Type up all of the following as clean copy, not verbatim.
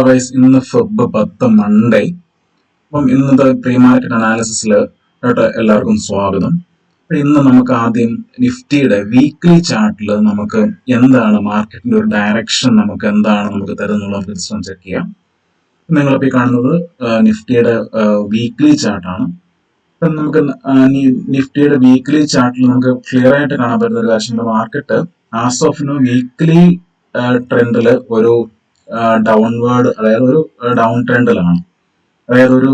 Guys, ഇന്ന് Feb 10 Monday. അപ്പം ഇന്നത്തെ പ്രീ മാർക്കറ്റ് അനാലിസിസിലോട്ട് എല്ലാവർക്കും സ്വാഗതം. ഇന്ന് നമുക്ക് ആദ്യം നിഫ്റ്റിയുടെ വീക്ക്ലി ചാർട്ടിൽ നമുക്ക് എന്താണ് മാർക്കറ്റിന്റെ ഒരു ഡയറക്ഷൻ നമുക്ക് തരുന്നുള്ള ചെക്ക് ചെയ്യാം. നിങ്ങളിപ്പോൾ കാണുന്നത് നിഫ്റ്റിയുടെ വീക്ക്ലി ചാർട്ടാണ്. അപ്പം നമുക്ക് നിഫ്റ്റിയുടെ വീക്ക്ലി ചാർട്ടിൽ നമുക്ക് ക്ലിയർ ആയിട്ട് കാണാൻ പറ്റുന്ന ഒരു കാര്യം, മാർക്കറ്റ് ആസ് ഓഫ് വീക്ക്ലി ട്രെൻഡിൽ ഒരു ഡൗൺവേർഡ്, അതായത് ഒരു ഡൗൺ ട്രെൻഡിലാണ്. അതായത് ഒരു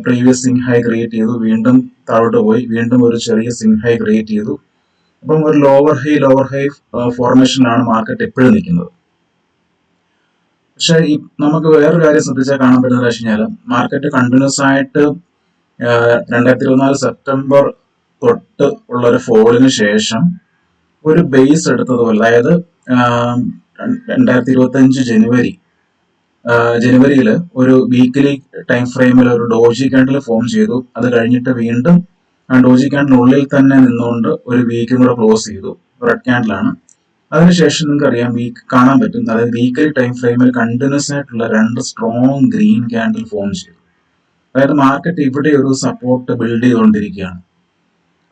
പ്രീവിയസ് സ്വിംഗ് ഹൈ ക്രിയേറ്റ് ചെയ്തു, വീണ്ടും താഴോട്ട് പോയി, വീണ്ടും ഒരു ചെറിയ സ്വിംഗ് ഹൈ ക്രിയേറ്റ് ചെയ്തു. അപ്പം ഒരു ലോവർ ഹൈ ഫോർമേഷനിലാണ് മാർക്കറ്റ് എപ്പോഴും നിൽക്കുന്നത്. പക്ഷെ നമുക്ക് വേറൊരു കാര്യം ശ്രദ്ധിച്ചാൽ കാണാൻ പറ്റുന്നത് വെച്ച് കഴിഞ്ഞാൽ, മാർക്കറ്റ് കണ്ടിന്യൂസ് ആയിട്ട് 2024 സെപ്റ്റംബർ തൊട്ട് ഉള്ള ഒരു ഫോളിന് ശേഷം ഒരു ബേസ് എടുത്തതുപോലെ, അതായത് 2025 ജനുവരിയിൽ ഒരു വീക്കിലി ടൈം ഫ്രെയിമിൽ ഒരു ഡോജി കാൻഡിൽ ഫോം ചെയ്തു. അത് കഴിഞ്ഞിട്ട് വീണ്ടും ആ ഡോജി കാൻഡിനുള്ളിൽ തന്നെ നിന്നുകൊണ്ട് ഒരു വീക്കും കൂടെ ക്ലോസ് ചെയ്തു. റെഡ് ക്യാൻഡിലാണ്. അതിനുശേഷം നിങ്ങൾക്ക് അറിയാം, കാണാൻ പറ്റും, അതായത് വീക്കിലി ടൈം ഫ്രെയിമിൽ കണ്ടിന്യൂസ് ആയിട്ടുള്ള 2 സ്ട്രോങ് ഗ്രീൻ ക്യാൻഡിൽ ഫോം ചെയ്തു. അതായത് മാർക്കറ്റ് ഇവിടെ ഒരു സപ്പോർട്ട് ബിൽഡ് ചെയ്തുകൊണ്ടിരിക്കുകയാണ്.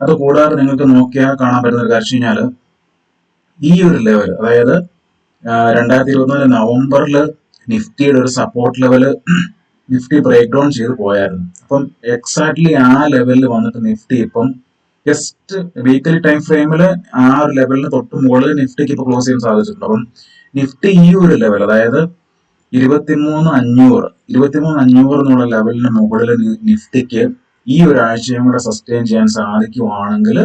അത് കൂടാതെ നിങ്ങൾക്ക് നോക്കിയാൽ കാണാൻ പറ്റുന്ന ഒരു കാര്യം വെച്ച് കഴിഞ്ഞാൽ, ഈ ഒരു ലെവൽ, അതായത് 2024 നവംബറിൽ നിഫ്റ്റിയുടെ ഒരു support level Nifty break down ചെയ്ത് പോയായിരുന്നു. അപ്പം എക്സാക്ട്ലി ആ ലെവലിൽ വന്നിട്ട് നിഫ്റ്റി ഇപ്പം ജസ്റ്റ് വീക്കലി ടൈം ഫ്രെയിമിൽ ആ ഒരു ലെവലിന് തൊട്ട് മുകളിൽ നിഫ്റ്റിക്ക് ഇപ്പൊ ക്ലോസ് ചെയ്യാൻ സാധിച്ചിട്ടുണ്ട്. അപ്പം നിഫ്റ്റി ഈ ഒരു ലെവൽ, അതായത് 23,500 എന്നുള്ള ലെവലിന് മുകളിൽ നിഫ്റ്റിക്ക് ഈ ഒരു ആഴ്ചയും കൂടെ സസ്റ്റെയിൻ ചെയ്യാൻ സാധിക്കുവാണെങ്കിൽ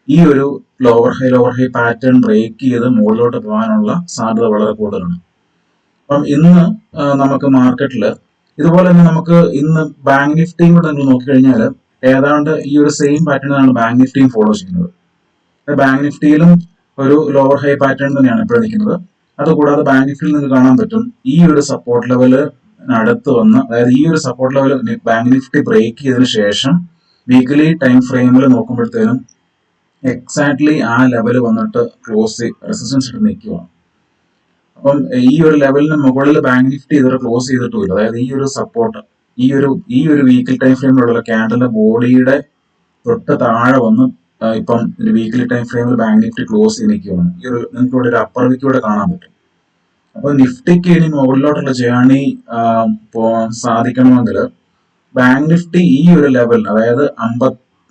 ഈ ഒരു ലോവർ ഹൈ പാറ്റേൺ ബ്രേക്ക് ചെയ്ത് മുകളിലോട്ട് പോകാനുള്ള സാധ്യത വളരെ കൂടുതലാണ്. അപ്പം ഇന്ന് നമുക്ക് മാർക്കറ്റിൽ ഇതുപോലെ തന്നെ നമുക്ക് ഇന്ന് ബാങ്ക് നിഫ്റ്റിയും കൂടെ നിങ്ങൾ നോക്കിക്കഴിഞ്ഞാൽ ഏതാണ്ട് ഈ ഒരു സെയിം പാറ്റേണാണ് ബാങ്ക് നിഫ്റ്റിയും ഫോളോ ചെയ്യുന്നത്. ബാങ്ക് നിഫ്റ്റിയിലും ഒരു ലോവർ ഹൈ പാറ്റേൺ തന്നെയാണ് ഇപ്പോൾ നിൽക്കുന്നത്. അതുകൂടാതെ ബാങ്ക് നിഫ്റ്റിയിൽ നിങ്ങൾക്ക് കാണാൻ പറ്റും, ഈ ഒരു സപ്പോർട്ട് ലെവല് അടുത്ത് വന്ന്, അതായത് ഈ ഒരു support level bank Nifty break ചെയ്തതിനു ശേഷം വീക്കിലി ടൈം ഫ്രെയിമിൽ നോക്കുമ്പോഴത്തേനും എക്സാക്ട്ലി ആ ലെവൽ വന്നിട്ട് ക്ലോസ് റെസിസ്റ്റൻസ് ഇട്ട് നിൽക്കുകയാണ്. അപ്പം ഈ ഒരു ലെവലിന് മുകളിൽ ബാങ്ക് നിഫ്റ്റി ഇതുവരെ ക്ലോസ് ചെയ്തിട്ടുമില്ല. അതായത് ഈ ഒരു സപ്പോർട്ട് ഈ ഒരു വീക്കിലി ടൈം ഫ്രെയിമിലുള്ള ക്യാൻഡലിന്റെ ബോഡിയുടെ തൊട്ട് താഴെ വന്ന് ഇപ്പം ഒരു വീക്കിലി ടൈം ഫ്രെയിമിൽ ബാങ്ക് നിഫ്റ്റി ക്ലോസ് ചെയ്ത് നിൽക്കുകയാണ്. ഈ ഒരു നിങ്ങൾക്ക് ഇവിടെ ഒരു അപ്പർ വിക്ക് ഇവിടെ കാണാൻ പറ്റും. അപ്പൊ നിഫ്റ്റിക്ക് ഇനി മുകളിലോട്ടുള്ള ജേർണി പോകാൻ സാധിക്കണമെങ്കിൽ ബാങ്ക് നിഫ്റ്റി ഈ ഒരു ലെവൽ, അതായത്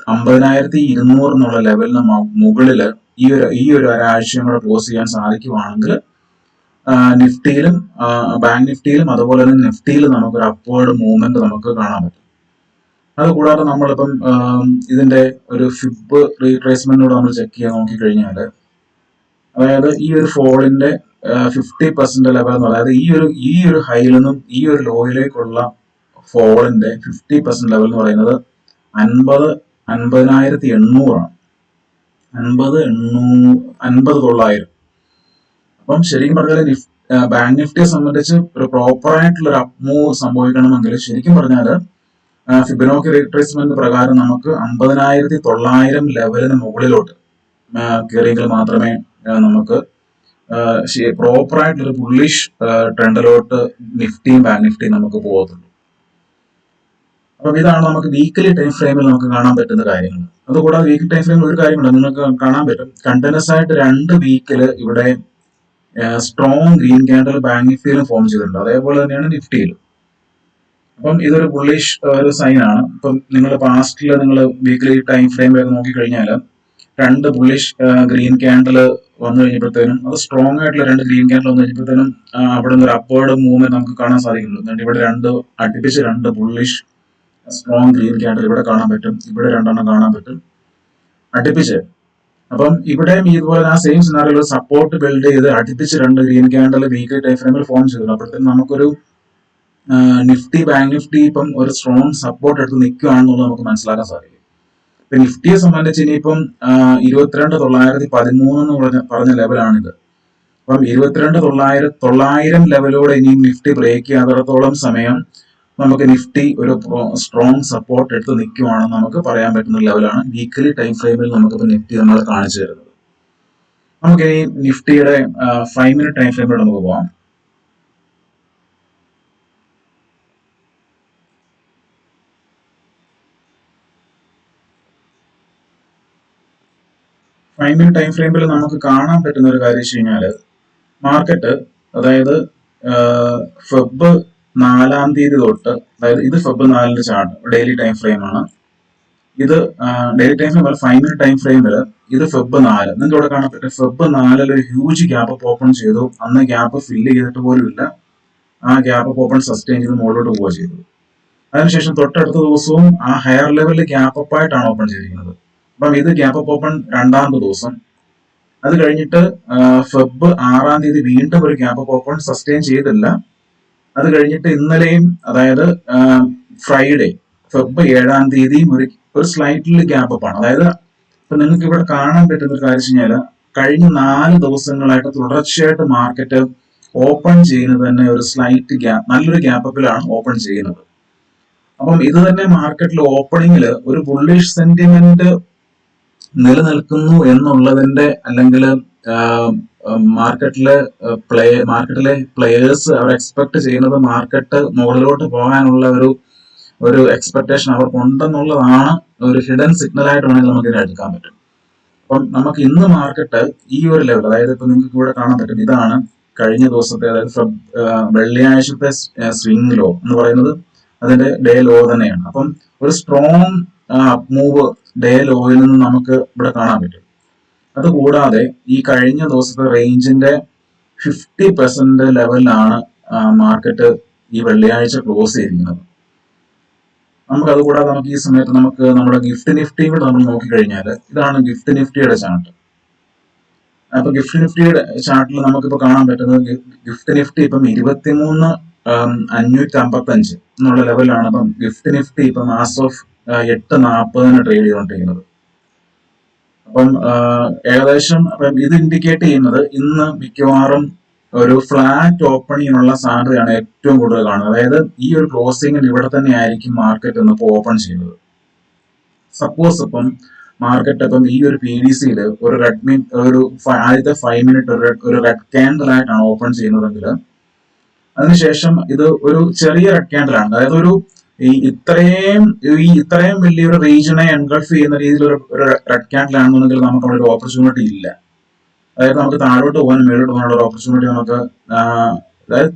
50,200 എന്നുള്ള ലെവലിന് മുകളില് ഈ ഒരു ഒരാഴ്ചയും കൂടെ ക്ലോസ് ചെയ്യാൻ സാധിക്കുവാണെങ്കിൽ നിഫ്റ്റിയിലും ബാങ്ക് നിഫ്റ്റിയിലും അതുപോലെ തന്നെ നിഫ്റ്റിയിലും നമുക്കൊരു അപ്വേർഡ് മൂവ്മെന്റ് നമുക്ക് കാണാൻ പറ്റും. അതുകൂടാതെ നമ്മളിപ്പം ഇതിന്റെ ഒരു ഫിബ് റീട്രേസ്മെന്റിനോട് നമ്മൾ ചെക്ക് ചെയ്യാൻ നോക്കിക്കഴിഞ്ഞാൽ, അതായത് ഈ ഒരു ഫോളിന്റെ 50% ലെവൽ എന്ന്, അതായത് ഈ ഒരു ഹൈയിൽ നിന്നും ഈ ഒരു ലോയിലേക്കുള്ള ഫോളിന്റെ 50% ലെവൽ എന്ന് പറയുന്നത് 50,800 ആണ്. 50,900. അപ്പം ശരിക്കും പറഞ്ഞാൽ ബാങ്ക് നിഫ്റ്റിയെ സംബന്ധിച്ച് ഒരു പ്രോപ്പർ ആയിട്ടുള്ള ഒരു അപ്പ് മൂവ് സംഭവിക്കണമെങ്കിൽ ശരിക്കും പറഞ്ഞാൽ ഫിബൊനാച്ചി റീട്രേസ്മെന്റ് പ്രകാരം നമുക്ക് 50,900 ലെവലിന് മുകളിലോട്ട് കയറിയെങ്കിൽ മാത്രമേ നമുക്ക് പ്രോപ്പർ ആയിട്ടുള്ള ഒരു ബുള്ളിഷ് ട്രെൻഡിലോട്ട് നിഫ്റ്റിയും ബാങ്ക് നിഫ്റ്റിയും നമുക്ക് പോകത്തുള്ളൂ. അപ്പം ഇതാണ് നമുക്ക് വീക്കിലി ടൈം ഫ്രെയിമിൽ നമുക്ക് കാണാൻ പറ്റുന്ന കാര്യങ്ങൾ. അതുകൂടാതെ വീക്കിലി ടൈം ഫ്രെയിമിൽ ഒരു കാര്യമുണ്ട്, നിങ്ങൾക്ക് കാണാൻ പറ്റും, കണ്ടിന്യൂസ് ആയിട്ട് 2 വീക്കില് ഇവിടെ സ്ട്രോങ് ഗ്രീൻ ക്യാൻഡൽ ബാങ്ക് നിഫ്റ്റിയിലും ഫോം ചെയ്തിട്ടുണ്ട്. അതേപോലെ തന്നെയാണ് നിഫ്റ്റിയിലും. അപ്പം ഇതൊരു ബുള്ളിഷ് ഒരു സൈൻ ആണ്. ഇപ്പം നിങ്ങൾ പാസ്റ്റിൽ നിങ്ങൾ വീക്കിലി ടൈം ഫ്രെയിമിലൊക്കെ നോക്കിക്കഴിഞ്ഞാൽ 2 ബുള്ളിഷ് ഗ്രീൻ ക്യാൻഡൽ വന്നു കഴിഞ്ഞപ്പോഴത്തേനും, അത് സ്ട്രോങ് ആയിട്ടുള്ള 2 ഗ്രീൻ ക്യാൻഡൽ വന്നു കഴിഞ്ഞപ്പോഴത്തേനും അവിടെ നിന്ന് ഒരു അപ്വേർഡ് മൂവ്മെന്റ് നമുക്ക് കാണാൻ സാധിക്കുന്നുണ്ട്. ഇവിടെ അടുപ്പിച്ച് 2 ബുള്ളിഷ് സ്ട്രോങ് ഗ്രീൻ ക്യാൻഡൽ ഇവിടെ കാണാൻ പറ്റും, ഇവിടെ 2 എണ്ണം കാണാൻ പറ്റും അടുപ്പിച്ച്. അപ്പം ഇവിടെയും ഇതുപോലെ ആ സെയിം സിനാറിയോ സപ്പോർട്ട് ബിൽഡ് ചെയ്ത് അടുപ്പിച്ച് 2 ഗ്രീൻ ക്യാൻഡൽ വീക്കിലി ടൈം ഫ്രെയിമിൽ ഫോം ചെയ്തു. അപ്പോഴത്തേക്കും നമുക്കൊരു നിഫ്റ്റി ബാങ്ക് നിഫ്റ്റി ഇപ്പം ഒരു സ്ട്രോങ് സപ്പോർട്ട് എടുത്ത് നിൽക്കുകയാണെന്നുള്ളത് നമുക്ക് മനസ്സിലാക്കാൻ സാധിക്കും. ഇപ്പൊ നിഫ്റ്റിയെ സംബന്ധിച്ച് ഇനിയിപ്പം 22,913 എന്ന് പറഞ്ഞ ലെവലാണിത്. അപ്പം 22,900 ലെവലോടെ ഇനിയും നിഫ്റ്റി ബ്രേക്ക് ചെയ്യാത്തിടത്തോളം സമയം നമുക്ക് നിഫ്റ്റി ഒരു സ്ട്രോങ് സപ്പോർട്ട് എടുത്ത് നിൽക്കുവാണെന്ന് നമുക്ക് പറയാൻ പറ്റുന്ന ലെവലാണ് വീക്കിലി ടൈം ഫ്രെയിമിൽ നമുക്കിപ്പോൾ നിഫ്റ്റി നമ്മൾ കാണിച്ചു തരുന്നത്. നമുക്ക് ഈ നിഫ്റ്റിയുടെ 5 മിനിറ്റ് ടൈം ഫ്രെയിമിൽ നമുക്ക് പോകാം. 5 മിനിറ്റ് ടൈം ഫ്രെയിമിൽ നമുക്ക് കാണാൻ പറ്റുന്ന ഒരു കാര്യം വെച്ച് കഴിഞ്ഞാൽ മാർക്കറ്റ്, അതായത് ഫെബ് 4 തൊട്ട്, അതായത് ഇത് Feb 4 chart daily time frame ആണ്. ഇത് daily time frame 5 minute time ഫ്രെയിമിൽ ഇത് ഫെബ് 4. നിങ്ങൾക്ക് ഇവിടെ കാണാൻ പറ്റും ഫെബ് 4 ഒരു ഹ്യൂജ് ഗ്യാപ്പ് ഓപ്പൺ ചെയ്തു. അന്ന് ഗ്യാപ്പ് ഫില്ല് ചെയ്തിട്ട് പോലും ഇല്ല. ആ ഗ്യാപ്പ് ഓപ്പൺ സസ്റ്റെയിൻ ചെയ്ത് മുകളിലോട്ട് പോവുക ചെയ്തത്. അതിനുശേഷം തൊട്ടടുത്ത ദിവസവും ആ ഹയർ ലെവലിൽ ഗ്യാപ്പ് അപ്പ് ആയിട്ടാണ് ഓപ്പൺ ചെയ്തിരിക്കുന്നത്. അപ്പം ഇത് ഗ്യാപ്പ് അപ്പ് ഓപ്പൺ 2ാമത്തെ ദിവസം. അത് കഴിഞ്ഞിട്ട് ഫെബ് 6 വീണ്ടും ഒരു ഗ്യാപ്പ് അപ്പ് ഓപ്പൺ സസ്റ്റെയിൻ ചെയ്തില്ല. അത് കഴിഞ്ഞിട്ട് ഇന്നലെയും, അതായത് ഫ്രൈഡേ ഫെബ് 7 ഒരു സ്ലൈറ്റ്ലി ഗ്യാപ്പ് അപ്പ് ആണ്. അതായത് ഇപ്പൊ നിങ്ങൾക്ക് ഇവിടെ കാണാൻ പറ്റുന്ന ഒരു കാര്യം വെച്ച് കഴിഞ്ഞാൽ കഴിഞ്ഞ 4 ദിവസങ്ങളായിട്ട് തുടർച്ചയായിട്ട് മാർക്കറ്റ് ഓപ്പൺ ചെയ്യുന്നത് തന്നെ ഒരു സ്ലൈറ്റ് ഗ്യാപ്പ്, നല്ലൊരു ഗ്യാപ്പ് അപ്പിലാണ് ഓപ്പൺ ചെയ്യുന്നത്. അപ്പം ഇത് തന്നെ മാർക്കറ്റിൽ ഓപ്പണിംഗിൽ ഒരു ബുള്ളിഷ് സെന്റിമെന്റ് നിലനിൽക്കുന്നു എന്നുള്ളതിന്റെ, അല്ലെങ്കിൽ മാർക്കറ്റിലെ പ്ലെയേഴ്സ് അവർ എക്സ്പെക്ട് ചെയ്യുന്നത് മാർക്കറ്റ് മുകളിലോട്ട് പോകാനുള്ള ഒരു എക്സ്പെക്ടേഷൻ അവർക്കുണ്ടെന്നുള്ളതാണ് ഒരു ഹിഡൻ സിഗ്നൽ ആയിട്ട് വേണമെങ്കിൽ നമുക്ക് ഇതിനെ എടുക്കാൻ പറ്റും. അപ്പം നമുക്ക് ഇന്ന് മാർക്കറ്റ് ഈ ഒരു ലെവൽ, അതായത് ഇപ്പൊ നിങ്ങൾക്ക് ഇവിടെ കാണാൻ പറ്റും, ഇതാണ് കഴിഞ്ഞ ദിവസത്തെ, അതായത് വെള്ളിയാഴ്ചത്തെ സ്വിംഗ് ലോ എന്ന് പറയുന്നത് അതിന്റെ ഡേ ലോ തന്നെയാണ്. അപ്പം ഒരു സ്ട്രോങ് മൂവ് ഡേ ലോയിൽ നിന്ന് നമുക്ക് ഇവിടെ കാണാൻ പറ്റും. അതുകൂടാതെ ഈ കഴിഞ്ഞ ദിവസത്തെ റേഞ്ചിന്റെ 50% ലെവലിലാണ് മാർക്കറ്റ് ഈ വെള്ളിയാഴ്ച ക്ലോസ് ചെയ്തിരിക്കുന്നത്. അതുകൂടാതെ നമുക്ക് ഈ സമയത്ത് നമ്മുടെ ഗിഫ്റ്റ് നിഫ്റ്റിയും കൂടെ നമ്മൾ നോക്കിക്കഴിഞ്ഞാൽ ഇതാണ് ഗിഫ്റ്റ് നിഫ്റ്റിയുടെ ചാർട്ട്. അപ്പൊ ഗിഫ്റ്റ് നിഫ്റ്റിയുടെ ചാർട്ടിൽ നമുക്കിപ്പോ കാണാൻ പറ്റുന്നത് ഗിഫ്റ്റ് നിഫ്റ്റി ഇപ്പം 23,555 എന്നുള്ള ലെവലാണ്. അപ്പം ഗിഫ്റ്റ് നിഫ്റ്റി ഇപ്പം ആസ് ഓഫ് 8:40 ട്രേഡ് ചെയ്തുകൊണ്ടിരിക്കുന്നത്. അപ്പം ഏകദേശം ഇത് ഇൻഡിക്കേറ്റ് ചെയ്യുന്നത് ഇന്ന് മിക്കവാറും ഒരു ഫ്ലാറ്റ് ഓപ്പണിങ്ങിനുള്ള സാധ്യതയാണ് ഏറ്റവും കൂടുതൽ കാണുന്നത്. അതായത് ഈ ഒരു ക്ലോസിംഗിൽ ഇവിടെ തന്നെ ആയിരിക്കും മാർക്കറ്റ് ഇന്നിപ്പോൾ ഓപ്പൺ ചെയ്യുന്നത്. സപ്പോസ് ഇപ്പം മാർക്കറ്റ് ഇപ്പം ഈ ഒരു PDCയിൽ ഒരു ആദ്യത്തെ 5 മിനിറ്റ് ഒരു റെഡ് ക്യാൻഡിൽ ആയിട്ടാണ് ഓപ്പൺ ചെയ്യുന്നതെങ്കിൽ അതിനുശേഷം ഇത് ഒരു ചെറിയ റെഡ് ക്യാൻഡിൽ ആണ്. അതായത് ഇത്രയും വലിയൊരു റീജിയനെ എൻഗൾഫ് ചെയ്യുന്ന രീതിയിൽ ഒരു റെഡ് ക്യാൻഡിൽ ആണെന്നുണ്ടെങ്കിൽ നമുക്ക് അവിടെ ഒരു ഓപ്പർച്യൂണിറ്റി ഇല്ല. അതായത് നമുക്ക് താഴോട്ട് പോകാൻ മേലോട്ട് പോകാനുള്ള ഒരു ഓപ്പർച്യൂണിറ്റി നമുക്ക്, അതായത്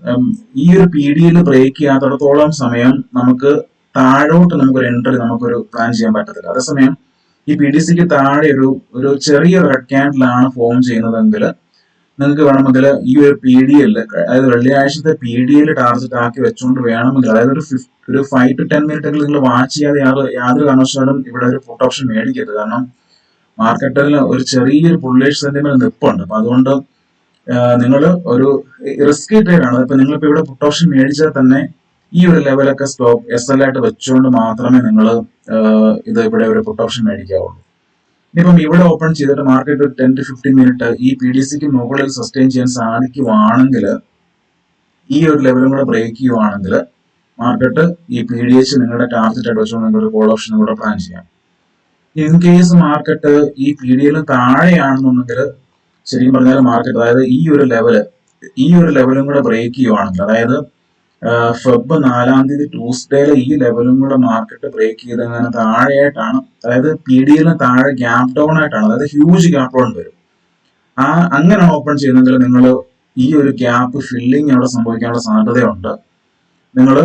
ഈ ഒരു PDയിൽ ബ്രേക്ക് ചെയ്യാത്തിടത്തോളം സമയം നമുക്ക് താഴോട്ട് നമുക്കൊരു എൻട്രി നമുക്കൊരു പ്ലാൻ ചെയ്യാൻ പറ്റത്തില്ല. അതേസമയം ഈ PDCക്ക് താഴെ ഒരു ചെറിയ റെഡ് ക്യാൻഡിലാണ് ഫോം ചെയ്യുന്നതെങ്കിൽ നിങ്ങൾക്ക് വേണമെങ്കിൽ ഈ ഒരു PDയിൽ, അതായത് വെള്ളിയാഴ്ചത്തെ PDയിൽ ടാർഗറ്റ് ആക്കി വെച്ചുകൊണ്ട് വേണമെങ്കിൽ, അതായത് ഒരു 5 to 10 മിനിറ്റ് നിങ്ങൾ വാച്ച് ചെയ്യാതെ യാതൊരു കാരണവശാലും ഇവിടെ ഒരു പുട്ട് ഓപ്ഷൻ മേടിക്കരുത്. കാരണം മാർക്കറ്റിൽ ഒരു ചെറിയൊരു ബുള്ളിഷ് സെന്റിമെന്റ് നിപ്പുണ്ട്. അപ്പൊ അതുകൊണ്ട് നിങ്ങൾ ഒരു റിസ്കി ട്രേഡ് ആണ്. ഇപ്പൊ നിങ്ങളിപ്പോ ഇവിടെ പുട്ട് ഓപ്ഷൻ മേടിച്ചാൽ തന്നെ ഈ ഒരു ലെവലൊക്കെ സ്റ്റോപ്പ് SL ആയിട്ട് വെച്ചുകൊണ്ട് മാത്രമേ നിങ്ങൾ ഇത് ഇവിടെ ഒരു പുട്ട് ഓപ്ഷൻ മേടിക്കാവുള്ളൂ. ഇനിയിപ്പം ഇവിടെ ഓപ്പൺ ചെയ്തിട്ട് മാർക്കറ്റ് 10 to 15 മിനിറ്റ് ഈ PDCക്ക് മുകളിൽ സസ്റ്റെയിൻ ചെയ്യാൻ സാധിക്കുവാണെങ്കിൽ, ഈ ഒരു ലെവലും കൂടെ ബ്രേക്ക് ചെയ്യുവാണെങ്കിൽ മാർക്കറ്റ് ഈ PDH നിങ്ങളുടെ ടാർഗറ്റ് ആയിട്ട് വെച്ചുകൊണ്ട് നിങ്ങളുടെ കോൾ ഓപ്ഷൻ കൂടെ പ്ലാൻ ചെയ്യാം. ഇൻ കേസ് മാർക്കറ്റ് ഈ PDയിൽ താഴെയാണെന്നുണ്ടെങ്കിൽ ശരിക്കും പറഞ്ഞാൽ മാർക്കറ്റ്, അതായത് ഈ ഒരു ലെവലും കൂടെ ബ്രേക്ക് ചെയ്യുവാണെങ്കിൽ, അതായത് ഫെബ് 4 ട്യൂസ്ഡേയിലെ ഈ ലെവലും കൂടെ മാർക്കറ്റ് ബ്രേക്ക് ചെയ്ത് അങ്ങനെ താഴെയായിട്ടാണ്, അതായത് PDയിലും താഴെ ഗ്യാപ് ഡൗൺ ആയിട്ടാണ്, അതായത് ഹ്യൂജ് ഗ്യാപ് ഡൗൺ വരും. അങ്ങനെ ഓപ്പൺ ചെയ്യുന്നെങ്കിൽ നിങ്ങൾ ഈ ഒരു ഗ്യാപ്പ് ഫില്ലിങ് അവിടെ സംഭവിക്കാനുള്ള സാധ്യതയുണ്ട്. നിങ്ങൾ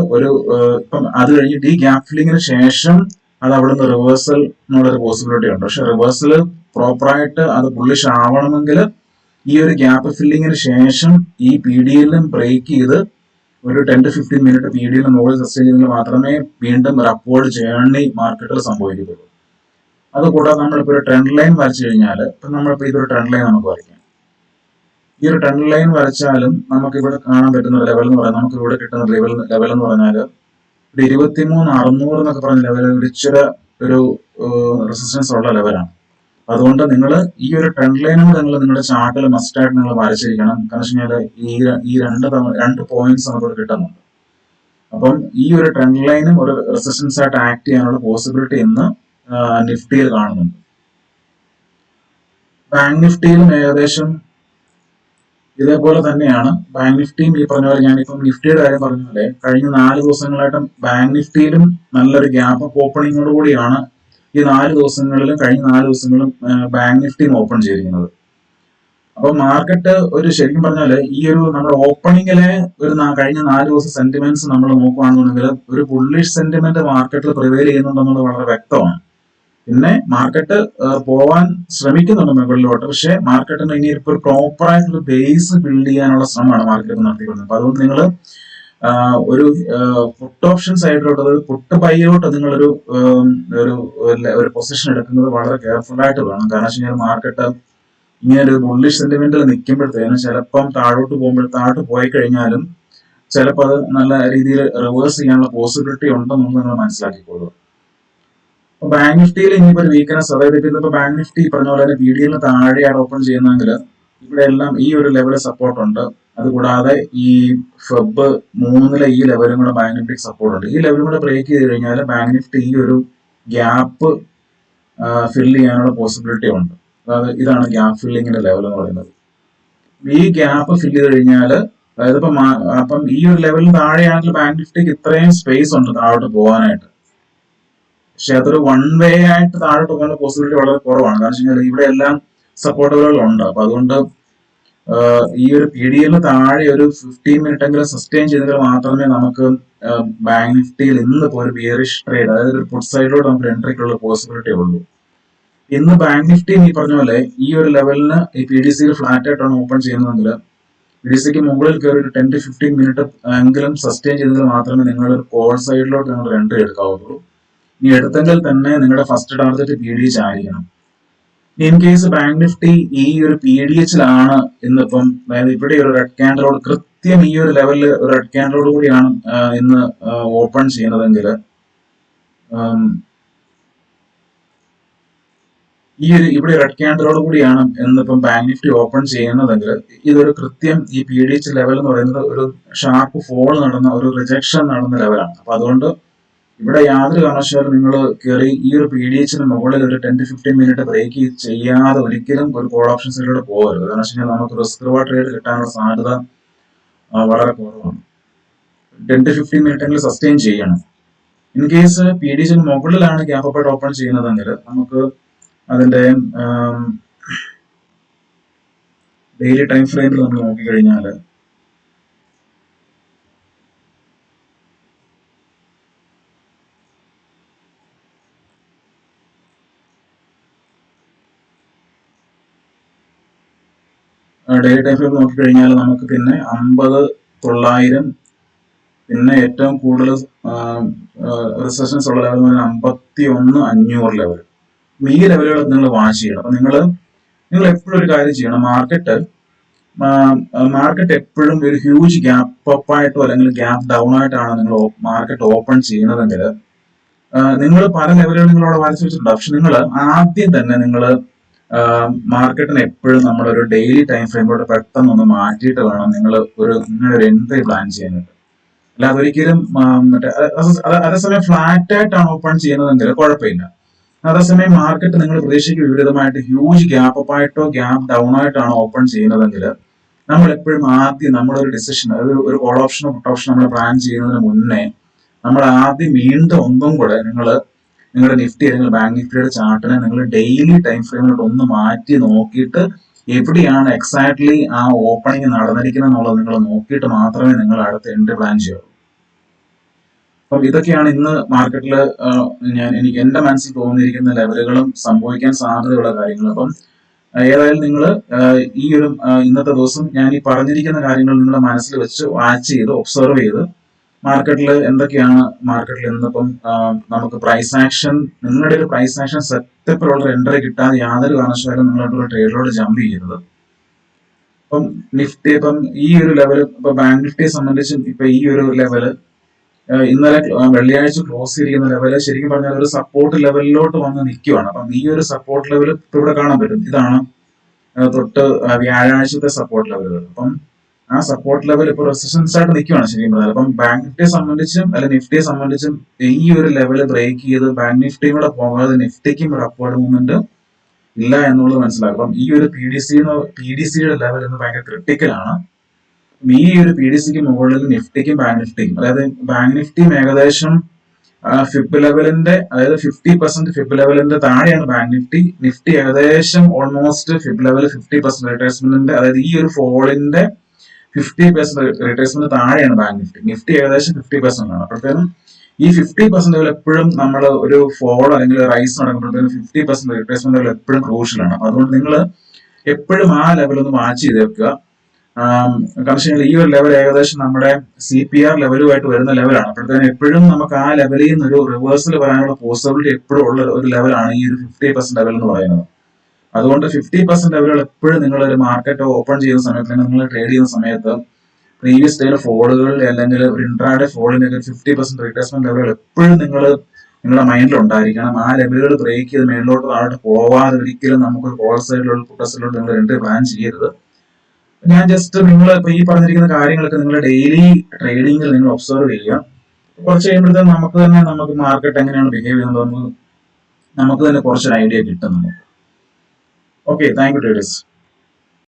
ഇപ്പം അത് കഴിഞ്ഞിട്ട് ഈ ഗ്യാപ്പ് ഫില്ലിങ്ങിന് ശേഷം അത് അവിടുന്ന് റിവേഴ്സൽ എന്നുള്ളൊരു പോസിബിലിറ്റി ഉണ്ട്. പക്ഷെ റിവേഴ്സൽ പ്രോപ്പറായിട്ട് അത് ബുള്ളിഷ് ആവണമെങ്കിൽ ഈ ഒരു ഗ്യാപ്പ് ഫില്ലിങ്ങിന് ശേഷം ഈ PDയിലും ബ്രേക്ക് ചെയ്ത് ഒരു 10 to 15 മിനിറ്റ് PDയിൽ മുകളിൽ സസ്റ്റെയിൻ ചെയ്തെങ്കിൽ മാത്രമേ വീണ്ടും ഒരു അപ്വേർഡ് ജേർണി മാർക്കറ്റിൽ സംഭവിക്കത്തുള്ളൂ. അതുകൂടാതെ നമ്മളിപ്പോൾ ഒരു ട്രെൻഡ് ലൈൻ വരച്ചു കഴിഞ്ഞാൽ, ഇപ്പം നമ്മളിപ്പോൾ ഇതൊരു ട്രെൻഡ് ലൈൻ നമുക്ക് വരയ്ക്കാം. ഈ ഒരു ട്രെൻഡ് ലൈൻ വരച്ചാലും നമുക്ക് ഇവിടെ കാണാൻ പറ്റുന്ന ലെവൽ എന്ന് പറഞ്ഞാൽ, നമുക്ക് ഇവിടെ കിട്ടുന്ന ലെവൽ എന്ന് പറഞ്ഞാൽ ഒരു 23,600 എന്നൊക്കെ പറഞ്ഞ ലെവൽ ഇച്ചിരി ഒരു റെസിസ്റ്റൻസ് ഉള്ള ലെവലാണ്. അതുകൊണ്ട് നിങ്ങൾ ഈ ഒരു ട്രെൻഡ് ലൈനും കൂടെ നിങ്ങളുടെ ചാർട്ടിൽ മസ്റ്റായിട്ട് നിങ്ങൾ വരച്ചിരിക്കണം. കാരണം വെച്ച് കഴിഞ്ഞാൽ ഈ രണ്ട് പോയിന്റ്സ് നമുക്ക് കിട്ടുന്നുണ്ട്. അപ്പം ഈ ഒരു ട്രെൻഡ് ലൈനും ഒരു റെസിസ്റ്റൻസ് ആയിട്ട് ആക്ട് ചെയ്യാനുള്ള പോസിബിലിറ്റി ഇന്ന് നിഫ്റ്റിയിൽ കാണുന്നുണ്ട്. ബാങ്ക് നിഫ്റ്റിയിലും ഏകദേശം ഇതേപോലെ തന്നെയാണ്. ബാങ്ക് നിഫ്റ്റിയും ഈ പറഞ്ഞ പോലെ, ഞാനിപ്പം നിഫ്റ്റിയുടെ കാര്യം പറഞ്ഞ പോലെ കഴിഞ്ഞ 4 ദിവസങ്ങളായിട്ട് ബാങ്ക് നിഫ്റ്റിയിലും നല്ലൊരു ഗ്യാപ്പ് അപ്പ് ഓപ്പണിങ്ങോട് കൂടിയാണ് ഈ 4 ദിവസങ്ങളിലും കഴിഞ്ഞ 4 ദിവസങ്ങളിലും ബാങ്ക് നിഫ്റ്റി ഓപ്പൺ ചെയ്തിരിക്കുന്നത്. അപ്പൊ മാർക്കറ്റ് ഒരു ശരിക്കും പറഞ്ഞാല് ഈ ഒരു നമ്മുടെ ഓപ്പണിങ്ങിലെ കഴിഞ്ഞ 4 ദിവസം സെന്റിമെന്റ്സ് നമ്മൾ നോക്കുകയാണെന്നുണ്ടെങ്കിൽ ഒരു ബുള്ളിഷ് സെന്റിമെന്റ് മാർക്കറ്റിൽ പ്രിവെയിൽ ചെയ്യുന്നുണ്ടെന്നുള്ളത് വളരെ വ്യക്തമാണ്. പിന്നെ മാർക്കറ്റ് പോവാൻ ശ്രമിക്കുന്നുണ്ട് മുകളിലോട്ട്. പക്ഷെ മാർക്കറ്റിന് ഇനി ഇപ്പോൾ പ്രോപ്പർ ആയിട്ടുള്ള ബേസ് ബിൽഡ് ചെയ്യാനുള്ള ശ്രമമാണ് മാർക്കറ്റ് നടത്തിക്കൊണ്ടിരുന്നത്. അപ്പൊ അതുകൊണ്ട് നിങ്ങൾ ഒരു പുട്ട് ഓപ്ഷൻ സൈഡിലോട്ട്, പുട്ട് ബൈയിലോട്ട് നിങ്ങളൊരു ഒരു പൊസിഷൻ എടുക്കുന്നത് വളരെ കെയർഫുൾ ആയിട്ട് വേണം. കാരണം വെച്ച് കഴിഞ്ഞാൽ മാർക്കറ്റ് ഇങ്ങനെ ഒരു ബുള്ളിഷ് സെന്റിമെന്റിൽ നിൽക്കുമ്പോഴത്തേനും ചിലപ്പം താഴോട്ട് പോയി കഴിഞ്ഞാലും ചിലപ്പോൾ അത് നല്ല രീതിയിൽ റിവേഴ്സ് ചെയ്യാനുള്ള പോസിബിലിറ്റി ഉണ്ടെന്നുള്ളത് നിങ്ങൾ മനസ്സിലാക്കിക്കോളൂ. അപ്പൊ ബാങ്ക് നിഫ്റ്റിയിൽ ഇനിയിപ്പോ ഒരു വീക്ക്നെസ്, അതായത് ഇപ്പൊ ബാങ്ക് നിഫ്റ്റി പറഞ്ഞ പോലെ തന്നെ PDയിൽ താഴെയാണ് ഓപ്പൺ ചെയ്യുന്നതെങ്കിൽ ഇവിടെ എല്ലാം ഈ ഒരു ലെവലിൽ സപ്പോർട്ട് ഉണ്ട്. അതുകൂടാതെ ഈ ഫെബ് 3 ഈ ലെവലും കൂടെ ബാങ്ക് നിഫ്റ്റിക്ക് സപ്പോർട്ട് ഉണ്ട്. ഈ ലെവലും കൂടെ ബ്രേക്ക് ചെയ്ത് കഴിഞ്ഞാൽ ബാങ്ക് നിഫ്റ്റി ഈ ഒരു ഗ്യാപ്പ് ഫില്ല് ചെയ്യാനുള്ള പോസിബിലിറ്റി ഉണ്ട്. അതായത് ഇതാണ് ഗ്യാപ്പ് ഫില്ലിങ്ങിന്റെ ലെവൽ എന്ന് പറയുന്നത്. ഈ ഗ്യാപ്പ് ഫില്ല് ചെയ്ത് കഴിഞ്ഞാൽ, അതായത് അപ്പം ഈ ഒരു ലെവലിൽ താഴെയാണെങ്കിൽ ബാങ്ക് നിഫ്റ്റിക്ക് ഇത്രയും സ്പേസ് ഉണ്ട് താഴോട്ട് പോകാനായിട്ട്. പക്ഷെ അതൊരു വൺ വേ ആയിട്ട് താഴോട്ട് പോകാനുള്ള പോസിബിലിറ്റി വളരെ കുറവാണ്. കാരണം വെച്ച് കഴിഞ്ഞാൽ ഇവിടെ എല്ലാം സപ്പോർട്ടുകളുണ്ട്. അപ്പൊ അതുകൊണ്ട് ഈ ഒരു PDയിൽ താഴെ ഒരു 15 മിനിറ്റ് എങ്കിലും സസ്റ്റെയിൻ ചെയ്തെങ്കിൽ മാത്രമേ നമുക്ക് ബാങ്ക് നിഫ്റ്റിയിൽ ഇന്നിപ്പോ ഒരു ബിയറിഷ് ട്രേഡ്, അതായത് ഒരു പുട്ട് സൈഡിലോട്ട് നമുക്ക് എൻട്രിക്കുള്ള പോസിബിലിറ്റി ഉള്ളൂ. ഇന്ന് ബാങ്ക് നിഫ്റ്റി ഈ പറഞ്ഞ പോലെ ഈ ഒരു ലെവലിന് ഈ PDCയിൽ ഫ്ലാറ്റ് ആയിട്ടാണ് ഓപ്പൺ ചെയ്യുന്നതെങ്കിൽ PDCക്ക് മുകളിൽ കയറി ഒരു 10 to 15 മിനിറ്റ് എങ്കിലും സസ്റ്റെയിൻ ചെയ്തെങ്കിൽ മാത്രമേ നിങ്ങൾ ഒരു കോൾ സൈഡിലോട്ട് നിങ്ങൾ എൻട്രി എടുക്കാവുള്ളൂ. ഇനി എടുത്തെങ്കിൽ തന്നെ നിങ്ങളുടെ ഫസ്റ്റ് ടാർഗറ്റ് PDH ആയിരിക്കണം. ഇൻ കേസ് ബാങ്ക് നിഫ്റ്റി ഈ ഒരു PDHലാണ് ഇന്നിപ്പം, അതായത് ഇവിടെ ഒരു റെഡ് ക്യാൻഡലോട് കൃത്യം ഈ ഒരു ലെവലിൽ റെഡ് ക്യാൻഡലോട് കൂടിയാണ് ഇന്ന് ഓപ്പൺ ചെയ്യുന്നതെങ്കിൽ, ഇവിടെ റെഡ് ക്യാൻഡലോട് കൂടിയാണ് ഇന്നിപ്പം ബാങ്ക് നിഫ്റ്റി ഓപ്പൺ ചെയ്യുന്നതെങ്കിൽ ഇതൊരു കൃത്യം ഈ PDH ലെവൽ എന്ന് പറയുന്നത് ഒരു ഷാർപ്പ് ഫോൾ നടന്ന, ഒരു റിജക്ഷൻ നടന്ന ലെവലാണ്. അപ്പൊ അതുകൊണ്ട് ഇവിടെ യാതൊരു കാരണവശാലും നിങ്ങൾ കയറി ഈ ഒരു PDHന് മുകളിൽ ഒരു 10 to 15 മിനിറ്റ് ബ്രേക്ക് ചെയ്യാതെ ഒരിക്കലും ഒരു കോൾ ഓപ്ഷൻ സൈഡിലൂടെ പോകരുത്. കാരണം വെച്ച് കഴിഞ്ഞാൽ നമുക്ക് റിസ്ക് റിവാർഡ് ട്രേഡ് കിട്ടാനുള്ള സാധ്യത വളരെ കുറവാണ്. 10 to 15 മിനിറ്റ് എങ്കിലും സസ്റ്റെയിൻ ചെയ്യണം. ഇൻ കേസ് PDHന് മുകളിലാണ് ഗ്യാപ്പ് അപ്പ് ആയിട്ട് ഓപ്പൺ ചെയ്യുന്നതെങ്കിൽ നമുക്ക് അതിന്റെ ഡെയിലി ടൈം ഫ്രെയിമിൽ നമ്മൾ നോക്കിക്കഴിഞ്ഞാൽ ഡെയിലി ടൈം ഫ്രെയിം നോക്കിക്കഴിഞ്ഞാൽ നമുക്ക് പിന്നെ 50,900, പിന്നെ ഏറ്റവും കൂടുതൽ റിസഷൻസ് ഉള്ള ലെവൽ 51,500 ലെവൽ. ഈ ലെവലുകൾ നിങ്ങൾ വാച്ച് ചെയ്യണം. അപ്പൊ നിങ്ങൾ എപ്പോഴും ഒരു കാര്യം ചെയ്യണം, മാർക്കറ്റ് എപ്പോഴും ഒരു ഹ്യൂജ് ഗ്യാപ്പ് അപ്പ് ആയിട്ടോ അല്ലെങ്കിൽ ഗ്യാപ്പ് ഡൗൺ ആയിട്ടാണ് നിങ്ങൾ മാർക്കറ്റ് ഓപ്പൺ ചെയ്യുന്നതെങ്കിൽ നിങ്ങൾ പല ലെവലുകൾ നിങ്ങളവിടെ വരച്ചു വെച്ചിട്ടുണ്ട്. പക്ഷെ നിങ്ങൾ ആദ്യം തന്നെ നിങ്ങൾ മാർക്കറ്റിന് എപ്പോഴും നമ്മളൊരു ഡെയിലി ടൈം ഫ്രെയിമിലൂടെ പെട്ടെന്ന് ഒന്ന് മാറ്റിയിട്ട് വേണം നിങ്ങൾ ഒരു എൻട്രി പ്ലാൻ ചെയ്യാനായിട്ട്. അല്ലാതെ ഒരിക്കലും അതേസമയം ഫ്ലാറ്റ് ആയിട്ടാണ് ഓപ്പൺ ചെയ്യുന്നതെങ്കിൽ കുഴപ്പമില്ല. അതേസമയം മാർക്കറ്റ് നിങ്ങൾ പ്രതീക്ഷിക്കുന്ന വിപരീതമായിട്ട് ഹ്യൂജ് ഗ്യാപ്പ് അപ്പ് ആയിട്ടോ ഗ്യാപ്പ് ഡൗൺ ആയിട്ടാണ് ഓപ്പൺ ചെയ്യുന്നതെങ്കിൽ നമ്മൾ എപ്പോഴും ആദ്യം നമ്മളൊരു ഡിസിഷൻ, അതായത് ഒരു കോൾ ഓപ്ഷനോ പുട്ട് ഓപ്ഷനോ നമ്മൾ പ്ലാൻ ചെയ്യുന്നതിന് മുന്നേ നമ്മൾ ആദ്യം വീണ്ടും ഒന്നും കൂടെ നിങ്ങളുടെ നിഫ്റ്റി അല്ലെങ്കിൽ ബാങ്ക് നിഫ്റ്റിയുടെ ചാർട്ടിനെ നിങ്ങൾ ഡെയിലി ടൈം ഫ്രെയിമിലോട്ട് ഒന്ന് മാറ്റി നോക്കിയിട്ട് എവിടെയാണ് എക്സാക്ട്ലി ആ ഓപ്പണിംഗ് നടന്നിരിക്കുന്നത് എന്നുള്ളത് നിങ്ങൾ നോക്കിയിട്ട് മാത്രമേ നിങ്ങൾ അടുത്ത എൻട്രി പ്ലാൻ ചെയ്യുള്ളൂ. അപ്പം ഇതൊക്കെയാണ് ഇന്ന് മാർക്കറ്റിൽ എനിക്ക് എന്റെ മനസ്സിൽ തോന്നിയിരിക്കുന്ന ലെവലുകളും സംഭവിക്കാൻ സാധ്യതയുള്ള കാര്യങ്ങൾ. അപ്പം ഏതായാലും നിങ്ങൾ ഈ ഒരു ഇന്നത്തെ ദിവസം ഞാൻ ഈ പറഞ്ഞിരിക്കുന്ന കാര്യങ്ങൾ നിങ്ങളുടെ മനസ്സിൽ വെച്ച് വാച്ച് ചെയ്ത് ഒബ്സർവ് ചെയ്ത് മാർക്കറ്റിൽ എന്തൊക്കെയാണ് മാർക്കറ്റിൽ ഇന്നിപ്പം നമുക്ക് പ്രൈസ് ആക്ഷൻ, നിങ്ങളുടെ ഒരു പ്രൈസ് ആക്ഷൻ സെറ്റപ്പിലുള്ള എൻട്രി കിട്ടാതെ യാതൊരു കാരണവശാലും നിങ്ങളൊരു ട്രേഡിലോട് ജമ്പ് ചെയ്യരുത്. ഇപ്പം നിഫ്റ്റി ഇപ്പം ഈ ഒരു ലെവല്, ഇപ്പൊ ബാങ്ക് നിഫ്റ്റിയെ സംബന്ധിച്ചും ഇപ്പൊ ഈ ഒരു ലെവല് ഇന്നലെ വെള്ളിയാഴ്ച ക്ലോസ് ചെയ്തിരിക്കുന്ന ലെവല് ശരിക്കും പറഞ്ഞാൽ ഒരു സപ്പോർട്ട് ലെവലിലോട്ട് വന്ന് നിൽക്കുവാണ്. അപ്പം ഈ ഒരു സപ്പോർട്ട് ലെവൽ ഇപ്പൊ ഇവിടെ കാണാൻ പറ്റും. ഇതാണ് തൊട്ട് വ്യാഴാഴ്ചത്തെ സപ്പോർട്ട് ലെവലുകൾ. അപ്പം ആ സപ്പോർട്ട് ലെവൽ ഇപ്പൊ റെസിസ്റ്റൻസ് ആയിട്ട് നിൽക്കുവാണ് ശരിക്കും പറഞ്ഞാൽ. അപ്പം ബാങ്ക് നിഫ്റ്റിയെ സംബന്ധിച്ചും അല്ലെങ്കിൽ നിഫ്റ്റിയെ സംബന്ധിച്ചും ഈ ഒരു ലെവല് ബ്രേക്ക് ചെയ്ത് ബാങ്ക് നിഫ്റ്റിയും കൂടെ പോകാതെ നിഫ്റ്റിക്കും ഒരു അപ്വേർഡ് മൂവ്മെന്റ് ഇല്ല എന്നുള്ളത് മനസ്സിലാക്കും. അപ്പം ഈ ഒരു PDCയുടെ ലെവൽ എന്ന് ഭയങ്കര ക്രിട്ടിക്കലാണ്. ഈ ഒരു PDCക്ക് മുകളിൽ നിഫ്റ്റിക്കും ബാങ്ക് നിഫ്റ്റിക്കും, അതായത് ബാങ്ക് നിഫ്റ്റിയും ഏകദേശം ഫിബ് ലെവലിന്റെ അതായത് 50% ഫിബ് ലെവലിന്റെ താഴെയാണ് ബാങ്ക് നിഫ്റ്റി. നിഫ്റ്റി ഏകദേശം ഓൾമോസ്റ്റ് ഫിബ് ലെവൽ 50% റിട്രേസ്മെന്റിന്റെ അതായത് ഈ ഒരു ഫോളിന്റെ 50% റിട്രേസ്മെന്റ് താഴെയാണ് ബാങ്ക് നിഫ്റ്റി. നിഫ്റ്റി ഏകദേശം 50% ആണ്. അപ്പോഴത്തേനും ഈ 50% ലെവൽ എപ്പോഴും നമ്മൾ ഒരു ഫോൾ അല്ലെങ്കിൽ റൈസ് നടക്കുമ്പോഴത്തേനും 50% റിട്രേസ്മെന്റ് ലെവൽ എപ്പോഴും ക്രൂഷ്യലാണ്. അതുകൊണ്ട് നിങ്ങൾ എപ്പോഴും ആ ലെവൽ ഒന്ന് വാച്ച് ചെയ്ത് വെക്കുക. കാരണം ഈ ഒരു ലെവൽ ഏകദേശം നമ്മുടെ CPR ലെവലുമായിട്ട് വരുന്ന ലെവലാണ്. അപ്പോഴത്തേനും എപ്പോഴും നമുക്ക് ആ ലെവലിൽ നിന്ന് ഒരു റിവേഴ്സൽ വരാനുള്ള പോസിബിലിറ്റി എപ്പോഴും ഉള്ള ഒരു ലെവലാണ് ഈ ഒരു 50% ലെവൽ എന്ന് പറയുന്നത്. അതുകൊണ്ട് 50% ലെവലുകൾ എപ്പോഴും നിങ്ങൾ ഒരു മാർക്കറ്റ് ഓപ്പൺ ചെയ്യുന്ന സമയത്ത് അല്ലെങ്കിൽ നിങ്ങൾ ട്രേഡ് ചെയ്യുന്ന സമയത്ത് പ്രീവിയസ് ഡേയിലെ ഫോളുകൾ അല്ലെങ്കിൽ ഒരു ഇൻട്രാഡേ ഫോളിന്റെ 50% റിട്രേസ്മെന്റ് ലെവലുകൾ എപ്പോഴും നിങ്ങളുടെ മൈൻഡിൽ ഉണ്ടായിരിക്കണം. ആ ലെവലുകൾ ബ്രേക്ക് ചെയ്ത് മേളിലോട്ട് താഴോട്ട് പോവാതെ ഒരിക്കലും നമുക്കൊരു കോൾ സൈഡിലുള്ള പുട്ട് സൈഡിലോട്ട് നിങ്ങൾ എൻട്രി പ്ലാൻ ചെയ്യരുത്. ഞാൻ ജസ്റ്റ് നിങ്ങൾ ഇപ്പൊ ഈ പറഞ്ഞിരിക്കുന്ന കാര്യങ്ങളൊക്കെ നിങ്ങൾ ഡെയിലി ട്രേഡിംഗിൽ നിങ്ങൾ ഒബ്സർവ് ചെയ്യുക. കുറച്ച് കഴിയുമ്പോഴത്തേക്കും നമുക്ക് മാർക്കറ്റ് എങ്ങനെയാണ് ബിഹേവ് ചെയ്യുന്നത് നമുക്ക് തന്നെ കുറച്ചൊരു ഐഡിയ കിട്ടും നമുക്ക്. Okay, thank you traders.